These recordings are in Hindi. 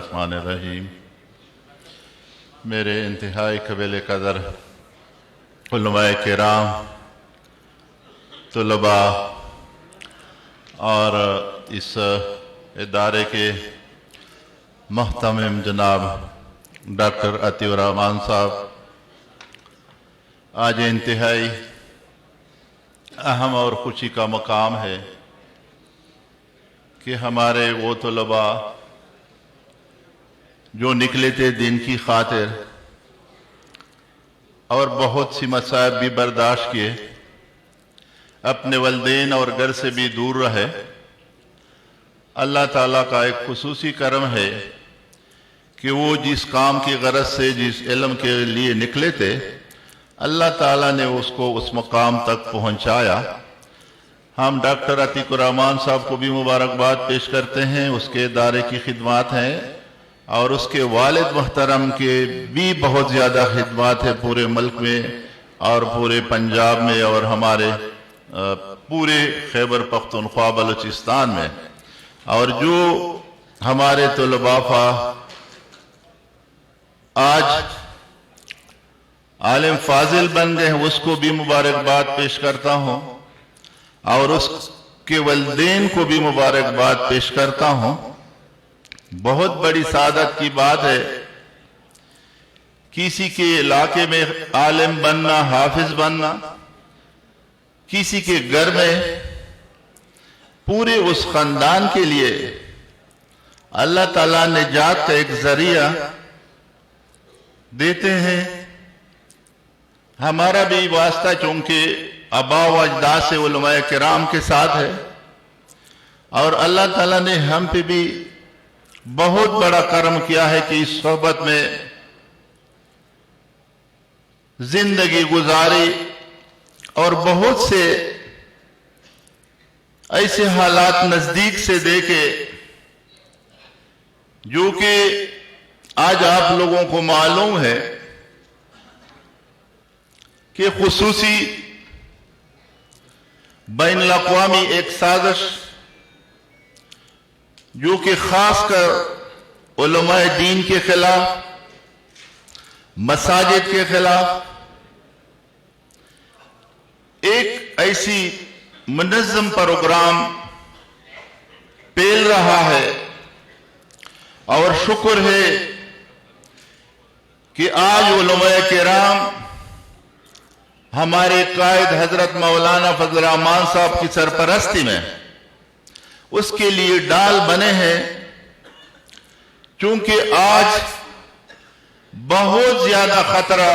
बिस्मिल्लाहिर्रहमानिर्रहीम। मेरे इंतहाई क़ाबिल क़दर उलमाए किराम, तुलबा और इस इदारे के मुहतमिम जनाब डॉक्टर अतीउर रहमान साहब, आज इंतहाई अहम और खुशी का मकाम है कि हमारे वो तुलबा जो निकले थे दिन की खातिर और बहुत सी मसाइब भी बर्दाश्त किए, अपने वलदैन और घर से भी दूर रहे। अल्लाह ताला का एक खुसूसी करम है कि वो जिस काम की गरज से, जिस इल्म के लिए निकले थे, अल्लाह ताला ने उसको उस मकाम तक पहुंचाया। हम डॉक्टर अतीउर रहमान साहब को भी मुबारकबाद पेश करते हैं, उसके इदारे की खिदमत हैं और उसके वालिद मोहतरम के भी बहुत ज़्यादा खिदमत है पूरे मुल्क में और पूरे पंजाब में और हमारे पूरे खैबर पख्तूनख्वा बलूचिस्तान में। और जो हमारे तुलबाफा आज आलिम फाजिल बन गए हैं, उसको भी मुबारकबाद पेश करता हूँ और उसके वलदैन को भी मुबारकबाद पेश करता हूँ। बहुत बड़ी सादत की बात है किसी के इलाके में आलिम बनना, हाफिज बनना, किसी के घर में पूरे उस खानदान के लिए अल्लाह ताला निजात का एक जरिया देते हैं। हमारा भी वास्ता चूंकि आबा व अजदाद से उलमाए किराम के साथ है और अल्लाह ताला ने हम पे भी बहुत बड़ा कर्म किया है कि इस सोहबत में जिंदगी गुजारी और बहुत से ऐसे हालात नजदीक से देखे जो कि आज आप लोगों को मालूम है कि खुसूसी बैनुल अक़वामी एक साजिश जो कि खासकर उलमाए दीन के खिलाफ, मसाजिद के खिलाफ एक ऐसी मुनज़्ज़म प्रोग्राम पेल रहा है। और शुक्र है कि आज उलमाए किराम हमारे कायद हजरत मौलाना फजल रहमान साहब की सरपरस्ती में उसके लिए डाल बने हैं। चूंकि आज बहुत ज्यादा खतरा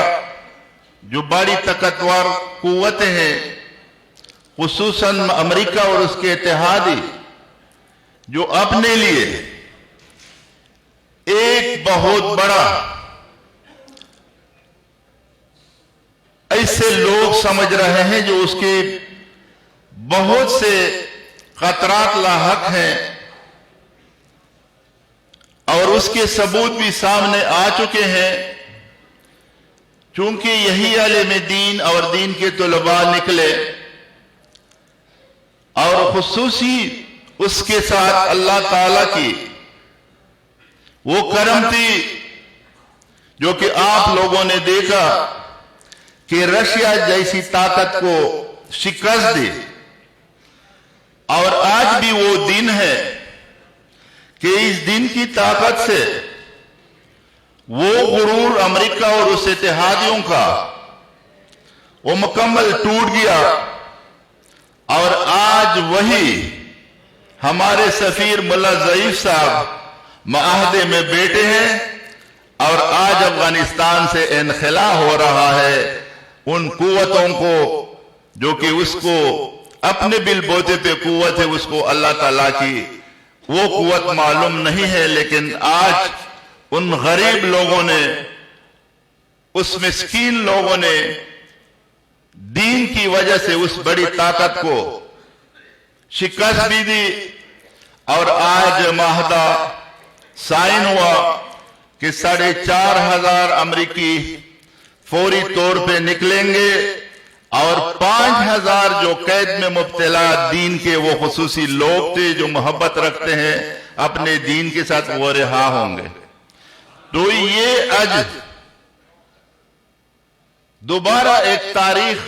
जो बड़ी ताकतवर कुव्वतें हैं, खुसूसन अमेरिका और उसके इत्तेहादी, जो अपने लिए एक बहुत बड़ा ऐसे लोग समझ रहे हैं जो उसके बहुत से खतरात लाहक हैं और उसके सबूत भी सामने आ चुके हैं। चूंकि यही आलिम दीन और दीन के तुलबा निकले और खुसूसी उसके साथ अल्लाह ताला की वो करम थी जो कि आप लोगों ने देखा कि रशिया जैसी ताकत को शिकस्त दी। और आज भी वो दिन है कि इस दिन की ताकत से वो गुरूर अमेरिका और उस इत्तेहादियों का वो मुकम्मल टूट गया और आज वही हमारे सफीर मुल्ला ज़ईफ साहब मुआहदे में बैठे हैं और आज अफगानिस्तान से इनखला हो रहा है उन कुव्वतों को जो कि उसको अपने बिल बोते पे कुव्वत है, उसको अल्लाह ताला की वो कुव्वत मालूम नहीं है। लेकिन आज उन गरीब लोगों ने, उस मिस्कीन लोगों ने दीन की वजह से उस बड़ी ताकत को शिकस्त भी दी और आज माहदा साइन हुआ कि 4,500 अमरीकी फौरी तौर पे निकलेंगे और 5,000 जो कैद में मुब्तला दीन के वो खुसूसी लोग थे जो मोहब्बत रखते हैं अपने दीन के साथ, वो रिहा होंगे। तो ये आज दोबारा एक तारीख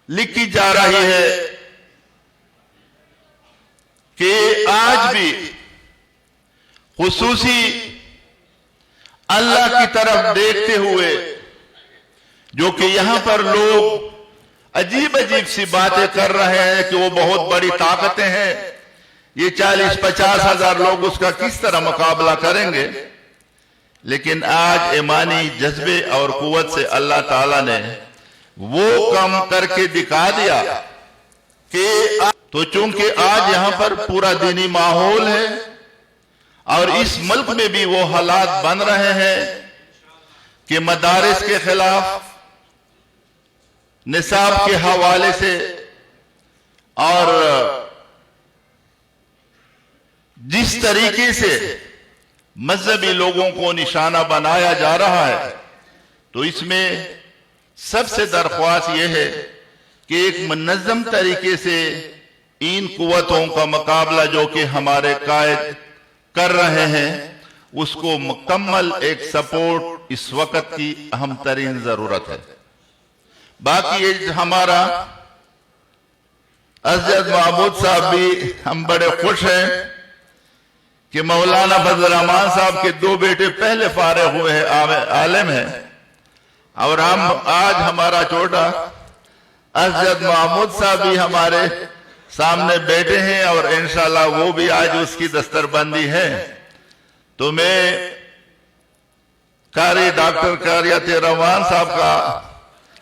लिखी जा रही है कि आज भी खुसूसी अल्लाह की तरफ देखते हुए, जो कि यहां पर लोग अजीब अजीब सी बातें कर रहे हैं कि वो बहुत बड़ी ताकतें हैं, ये 40-50 हजार लोग उसका किस तरह मुकाबला करेंगे। लेकिन आज ईमानी जज्बे और कुव्वत से अल्लाह ताला ने वो कम करके दिखा दिया कि तो चूंकि आज यहां पर पूरा दीनी माहौल है और इस मुल्क में भी वो हालात बन रहे हैं कि मदारिस के खिलाफ, निसाब के हवाले से और जिस तरीके से मजहबी लोगों को निशाना बनाया जा रहा है, तो इसमें सबसे दरख्वास्त यह है कि एक मुनज़्ज़म तरीके से इन कुव्वतों का मुकाबला जो कि हमारे कायद कर रहे हैं, उसको मुकम्मल एक सपोर्ट इस वक्त की अहम तरीन जरूरत है। बाकी ये हमारा अज़द महमूद साहब भी, हम बड़े खुश हैं कि मौलाना फजल रहमान साहब के 2 बेटे पहले फारिग हुए हैं, आलिम हैं, और हम आज हमारा छोटा अज़द महमूद साहब भी हमारे सामने बैठे हैं और इंशाल्लाह वो भी आज उसकी दस्तरबंदी है। तो मैं कारी डॉक्टर कारियत रहमान साहब का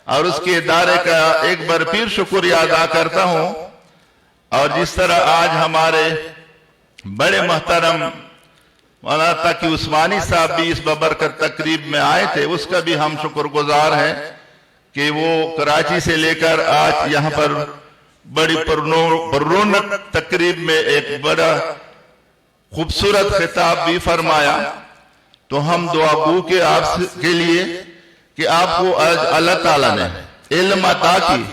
और उसके इदारे का एक बार फिर शुक्रिया अदा करता हूं, और जिस तरह आज हमारे बड़े मोहतरम मौलाना तकी उस्मानी साहब भी इस बबरकत तकरीब में आए थे, उसका भी हम शुक्रगुजार हैं कि वो कराची से लेकर आज यहाँ पर बड़ी पुररौनक तकरीब में एक बड़ा खूबसूरत खिताब भी फरमाया। तो हम दुआ गो के आपके लिए कि आपको आज अल्लाह ताला ने इल्म अता की,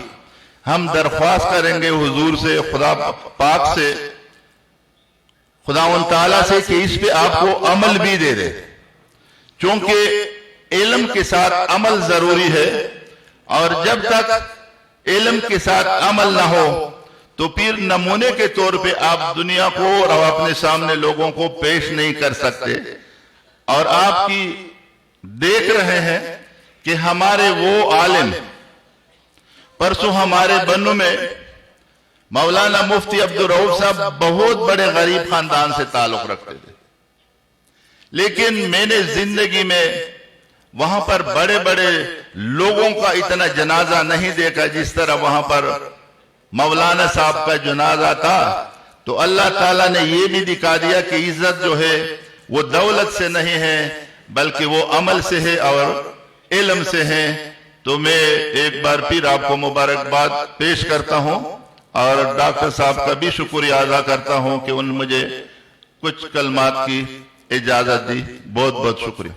हम दरख्वास्त करेंगे हुजूर से, खुदा पाक से, खुदावंद ताला से कि इस पे आपको अमल भी दे दे, क्योंकि इल्म के साथ अमल जरूरी है, और जब तक इल्म के साथ अमल ना हो तो फिर नमूने के तौर पे आप दुनिया को और अपने सामने लोगों को पेश नहीं कर सकते। और आपकी देख रहे हैं कि हमारे वो आलिम, परसों हमारे बन्नू में मौलाना मुफ्ती अब्दुल रऊफ साहब बहुत बड़े गरीब खानदान से ताल्लुक रखते थे, लेकिन मैंने जिंदगी में वहां पर बड़े बड़े लोगों का इतना जनाजा नहीं देखा जिस तरह वहां पर मौलाना साहब का जनाजा था। तो अल्लाह ताला ने यह भी दिखा दिया कि इज्जत जो है वो दौलत से नहीं है, बल्कि वो अमल से है और इल्म से है। तो मैं एक बार फिर आपको मुबारकबाद पेश करता हूं और डॉक्टर साहब का भी शुक्रिया अदा करता हूं कि उन्होंने मुझे कुछ कलमात की इजाजत दी। बहुत बहुत शुक्रिया।